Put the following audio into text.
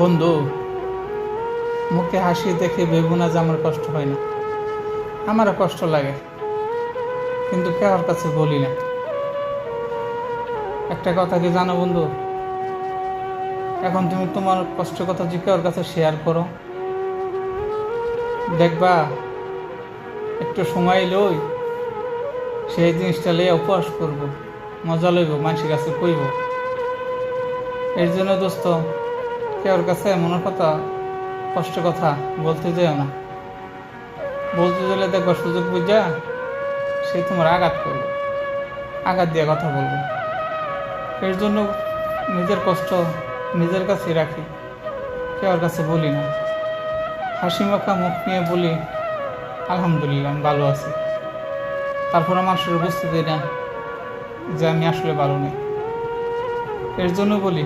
বন্ধু, মুখে হাসি দেখে ভেবো না যে আমার কষ্ট হয় না। আমারও কষ্ট লাগে, কিন্তু কারোর কাছে বলি না। একটা কথা কি জানো বন্ধু, এখন তুমি তোমার কষ্টের কথা যে কারোর কাছে শেয়ার করো, দেখবা একটু সময় লই সেই জিনিসটা লিয়ে উপহাস করব, মজা লইব, মানুষের কাছে কইব। এর জন্য দোস্ত, কারোর কাছে মনের কথা, কষ্টের কথা বলতে যেও না। বলতে গেলে দেখবা সুযোগ বুঝা সে তোমার আঘাত করবে, আঘাত দিয়ে কথা বলবে। এর জন্য নিজের কষ্ট নিজের কাছে রাখি, কেউর কাছে বলি না। হাসি মাখা মুখ নিয়ে বলি আলহামদুলিল্লাহ আমি ভালো আছি, তারপরে মানুষের বুঝতে দিই না যে আমি আসলে ভালো নেই। এর জন্য বলি